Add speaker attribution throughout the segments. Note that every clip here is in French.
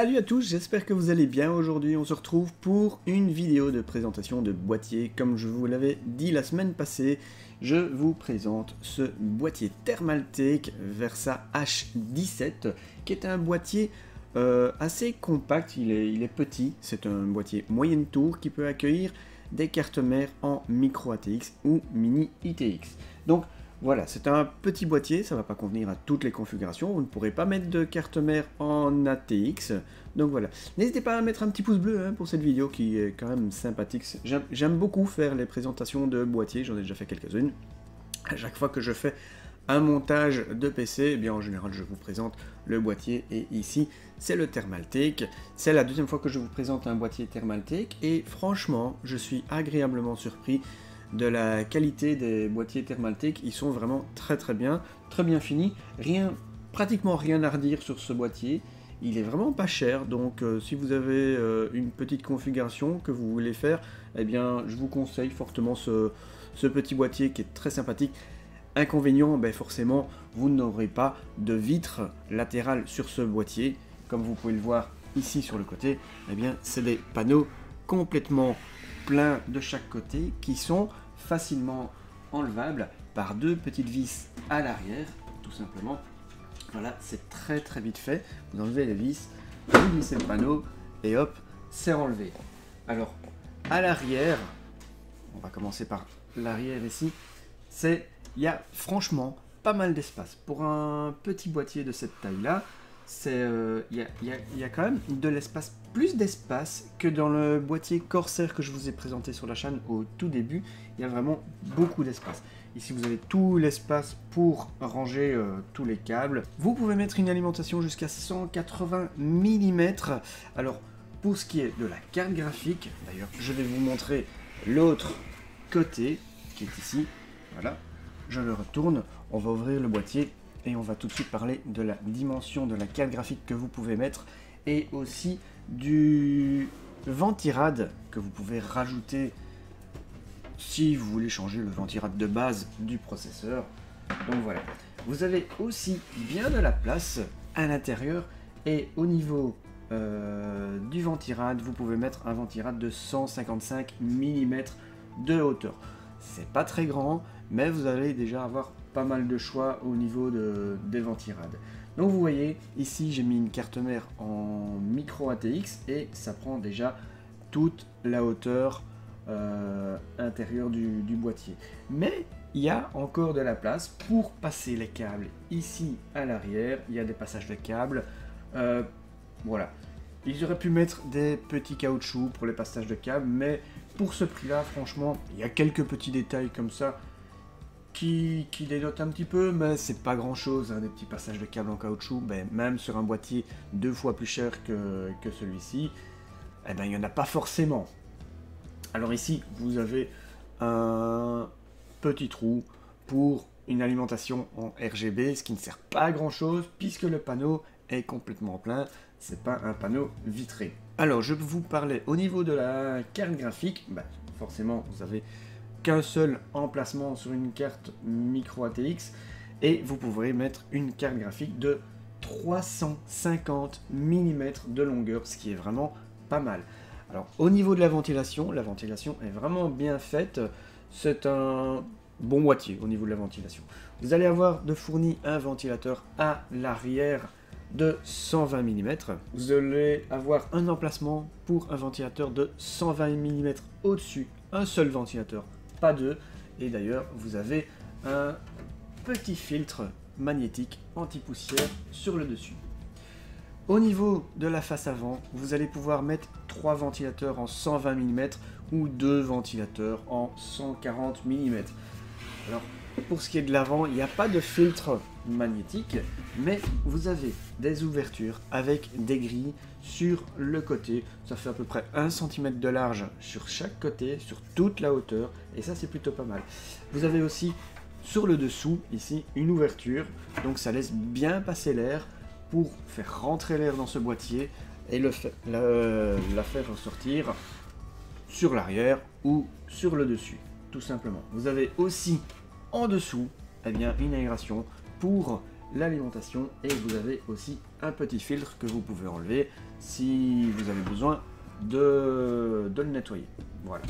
Speaker 1: Salut à tous, j'espère que vous allez bien. Aujourd'hui on se retrouve pour une vidéo de présentation de boîtier. Comme je vous l'avais dit la semaine passée, je vous présente ce boîtier Thermaltake Versa H17 qui est un boîtier assez compact, il est petit, c'est un boîtier moyenne tour qui peut accueillir des cartes mères en micro ATX ou mini ITX. Donc voilà, c'est un petit boîtier, ça ne va pas convenir à toutes les configurations, vous ne pourrez pas mettre de carte mère en ATX, donc voilà. N'hésitez pas à mettre un petit pouce bleu pour cette vidéo qui est quand même sympathique. J'aime beaucoup faire les présentations de boîtiers, j'en ai déjà fait quelques-unes. À chaque fois que je fais un montage de PC, eh bien en général je vous présente le boîtier, et ici c'est le Thermaltake. C'est la deuxième fois que je vous présente un boîtier Thermaltake, et franchement je suis agréablement surpris de la qualité des boîtiers Thermaltake. Ils sont vraiment très bien finis, pratiquement rien à redire sur ce boîtier. Il est vraiment pas cher, donc si vous avez une petite configuration que vous voulez faire, eh bien je vous conseille fortement ce petit boîtier qui est très sympathique. Inconvénient, ben forcément vous n'aurez pas de vitre latérale sur ce boîtier, comme vous pouvez le voir ici sur le côté. Eh bien c'est des panneaux complètement plein de chaque côté qui sont facilement enlevables par deux petites vis à l'arrière, tout simplement. Voilà, c'est très vite fait. Vous enlevez les vis, vous glissez le panneau et hop, c'est enlevé. Alors à l'arrière, on va commencer par l'arrière ici, il y a franchement pas mal d'espace pour un petit boîtier de cette taille là. Il y a quand même de l'espace, plus d'espace que dans le boîtier Corsair que je vous ai présenté sur la chaîne au tout début. Il y a vraiment beaucoup d'espace. Ici vous avez tout l'espace pour ranger tous les câbles. Vous pouvez mettre une alimentation jusqu'à 180 mm. Alors pour ce qui est de la carte graphique, d'ailleurs je vais vous montrer l'autre côté qui est ici. Voilà, je le retourne, on va ouvrir le boîtier et on va tout de suite parler de la dimension de la carte graphique que vous pouvez mettre, et aussi du ventirad que vous pouvez rajouter si vous voulez changer le ventirad de base du processeur. Donc voilà, vous avez aussi bien de la place à l'intérieur, et au niveau du ventirad, vous pouvez mettre un ventirad de 155 mm de hauteur. C'est pas très grand, mais vous allez déjà avoir pas mal de choix au niveau des ventirades. Donc vous voyez, ici j'ai mis une carte mère en micro ATX et ça prend déjà toute la hauteur intérieure du boîtier. Mais il y a encore de la place pour passer les câbles. Ici à l'arrière, il y a des passages de câbles. Voilà. Ils auraient pu mettre des petits caoutchoucs pour les passages de câbles, mais pour ce prix-là, franchement, il y a quelques petits détails comme ça qui dénotent un petit peu, mais c'est pas grand-chose, hein, des petits passages de câbles en caoutchouc. Ben, même sur un boîtier 2 fois plus cher que celui-ci, eh ben, il n'y en a pas forcément. Alors ici, vous avez un petit trou pour une alimentation en RGB, ce qui ne sert pas à grand-chose puisque le panneau est complètement plein. C'est pas un panneau vitré. Alors je vous parlais au niveau de la carte graphique, bah, forcément vous avez qu'un seul emplacement sur une carte micro ATX, et vous pourrez mettre une carte graphique de 350 mm de longueur, ce qui est vraiment pas mal. Alors au niveau de la ventilation est vraiment bien faite. C'est un bon boîtier au niveau de la ventilation. Vous allez avoir de fourni un ventilateur à l'arrière de 120 mm. Vous allez avoir un emplacement pour un ventilateur de 120 mm au-dessus, un seul ventilateur, pas deux. Et d'ailleurs, vous avez un petit filtre magnétique anti-poussière sur le dessus. Au niveau de la face avant, vous allez pouvoir mettre 3 ventilateurs en 120 mm ou 2 ventilateurs en 140 mm. Alors, pour ce qui est de l'avant, il n'y a pas de filtre magnétique, mais vous avez des ouvertures avec des grilles sur le côté. Ça fait à peu près 1 cm de large sur chaque côté, sur toute la hauteur, et ça c'est plutôt pas mal. Vous avez aussi sur le dessous, ici, une ouverture, donc ça laisse bien passer l'air pour faire rentrer l'air dans ce boîtier et la faire ressortir sur l'arrière ou sur le dessus, tout simplement. Vous avez aussi en dessous, eh bien, une aération pour l'alimentation, et vous avez aussi un petit filtre que vous pouvez enlever. si vous avez besoin de le nettoyer. Voilà.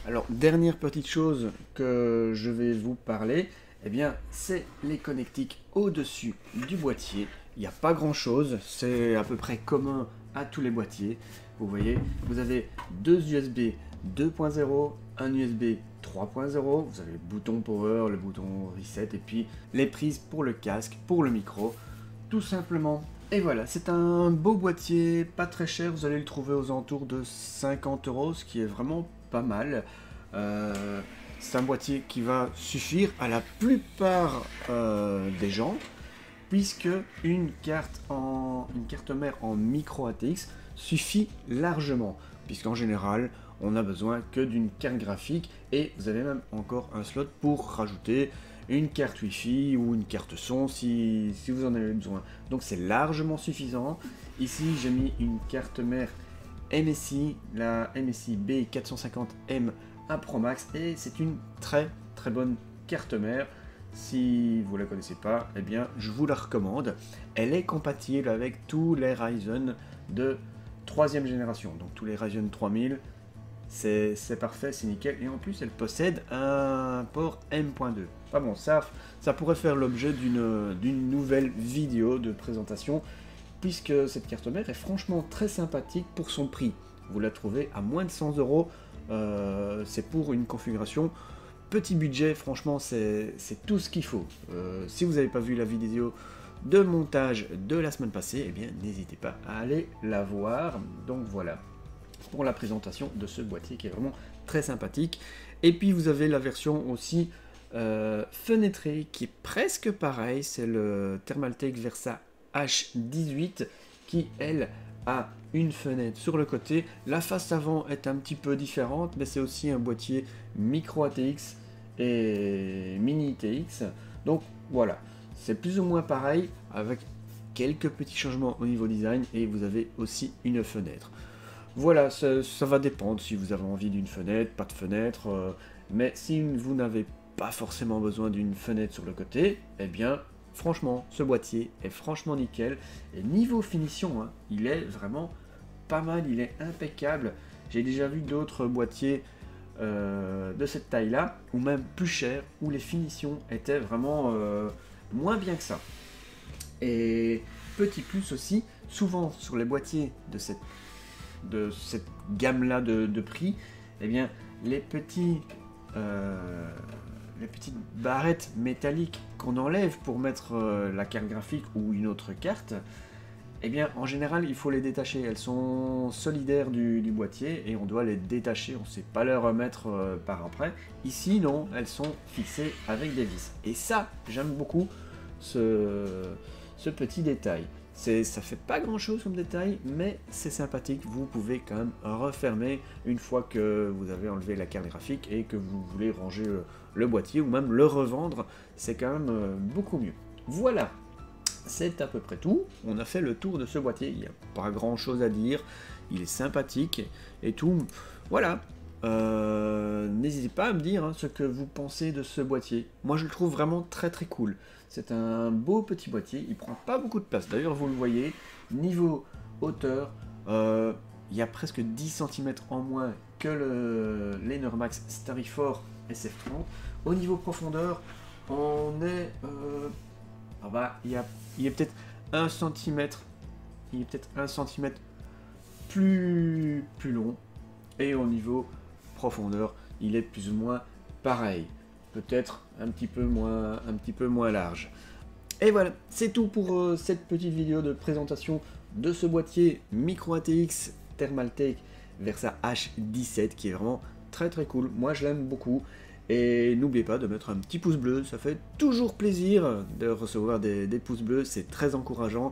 Speaker 1: Alors, dernière petite chose que je vais vous parler, eh bien, c'est les connectiques au-dessus du boîtier. Il n'y a pas grand-chose, c'est à peu près commun à tous les boîtiers. Vous voyez, vous avez deux USB 2.0, un USB 3.0, vous avez le bouton power, le bouton reset, et puis les prises pour le casque, pour le micro, tout simplement. Et voilà, c'est un beau boîtier, pas très cher, vous allez le trouver aux alentours de 50 €, ce qui est vraiment pas mal. C'est un boîtier qui va suffire à la plupart des gens, puisque une carte mère en micro ATX suffit largement, puisqu'en général on a besoin que d'une carte graphique, et vous avez même encore un slot pour rajouter une carte Wi-Fi ou une carte son si vous en avez besoin. Donc c'est largement suffisant. Ici j'ai mis une carte mère MSI, la MSI B450M 1 Pro Max, et c'est une très bonne carte mère. Si vous la connaissez pas, eh bien je vous la recommande. Elle est compatible avec tous les Ryzen de 3e génération, donc tous les Ryzen 3000. C'est parfait, c'est nickel, et en plus elle possède un port M.2. Enfin bon, ça pourrait faire l'objet d'une nouvelle vidéo de présentation, puisque cette carte mère est franchement très sympathique pour son prix. Vous la trouvez à moins de 100 €, c'est pour une configuration petit budget, franchement c'est tout ce qu'il faut. Si vous n'avez pas vu la vidéo de montage de la semaine passée, eh bien n'hésitez pas à aller la voir. Donc voilà, pour la présentation de ce boîtier qui est vraiment très sympathique. Et puis vous avez la version aussi fenêtrée qui est presque pareil, c'est le Thermaltake Versa H18 qui elle a une fenêtre sur le côté. La face avant est un petit peu différente, mais c'est aussi un boîtier micro ATX et mini ITX, donc voilà, c'est plus ou moins pareil avec quelques petits changements au niveau design, et vous avez aussi une fenêtre. Voilà, ça va dépendre si vous avez envie d'une fenêtre, pas de fenêtre, mais si vous n'avez pas forcément besoin d'une fenêtre sur le côté, eh bien franchement ce boîtier est franchement nickel, et niveau finition, hein, il est vraiment pas mal, il est impeccable. J'ai déjà vu d'autres boîtiers de cette taille là, ou même plus cher, où les finitions étaient vraiment moins bien que ça. Et petit plus aussi, souvent sur les boîtiers de cette gamme là de prix, eh bien les petites barrettes métalliques qu'on enlève pour mettre la carte graphique ou une autre carte, eh bien en général il faut les détacher. Elles sont solidaires du boîtier et on doit les détacher, on ne sait pas les remettre par après. Ici non, elles sont fixées avec des vis, et ça j'aime beaucoup ce petit détail. Ça fait pas grand chose comme détail, mais c'est sympathique. Vous pouvez quand même refermer une fois que vous avez enlevé la carte graphique et que vous voulez ranger le boîtier ou même le revendre, c'est quand même beaucoup mieux. Voilà, c'est à peu près tout. On a fait le tour de ce boîtier, il n'y a pas grand chose à dire, il est sympathique et tout. Voilà, n'hésitez pas à me dire ce que vous pensez de ce boîtier. Moi je le trouve vraiment très cool. C'est un beau petit boîtier, il prend pas beaucoup de place. D'ailleurs vous le voyez, niveau hauteur, il y a presque 10 cm en moins que l'Enermax Starry4 SF30. Au niveau profondeur, on est... il y a peut-être 1 cm, il est peut-être 1 cm plus long, et au niveau profondeur, il est plus ou moins pareil, peut-être un petit peu moins large. Et voilà, c'est tout pour cette petite vidéo de présentation de ce boîtier micro ATX Thermaltake Versa H17 qui est vraiment très cool. Moi je l'aime beaucoup. Et n'oubliez pas de mettre un petit pouce bleu, ça fait toujours plaisir de recevoir des pouces bleus, c'est très encourageant.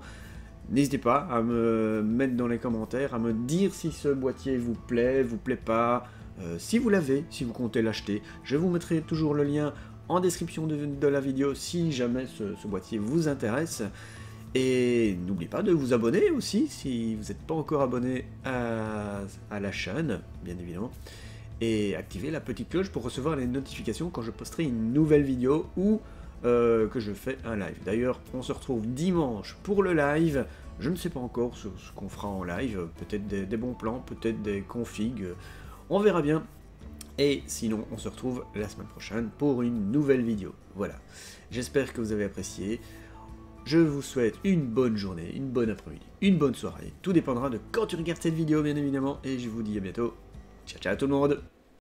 Speaker 1: N'hésitez pas à me mettre dans les commentaires, à me dire si ce boîtier vous plaît pas, si vous l'avez, si vous comptez l'acheter. Je vous mettrai toujours le lien en description de la vidéo si jamais ce boîtier vous intéresse. Et n'oubliez pas de vous abonner aussi si vous n'êtes pas encore abonné à la chaîne, bien évidemment. Et activez la petite cloche pour recevoir les notifications quand je posterai une nouvelle vidéo ou que je fais un live. D'ailleurs, on se retrouve dimanche pour le live. Je ne sais pas encore ce qu'on fera en live, peut-être des bons plans, peut-être des configs, on verra bien. Et sinon, on se retrouve la semaine prochaine pour une nouvelle vidéo. Voilà, j'espère que vous avez apprécié. Je vous souhaite une bonne journée, une bonne après-midi, une bonne soirée. Tout dépendra de quand tu regardes cette vidéo, bien évidemment. Et je vous dis à bientôt. Ciao, ciao tout le monde!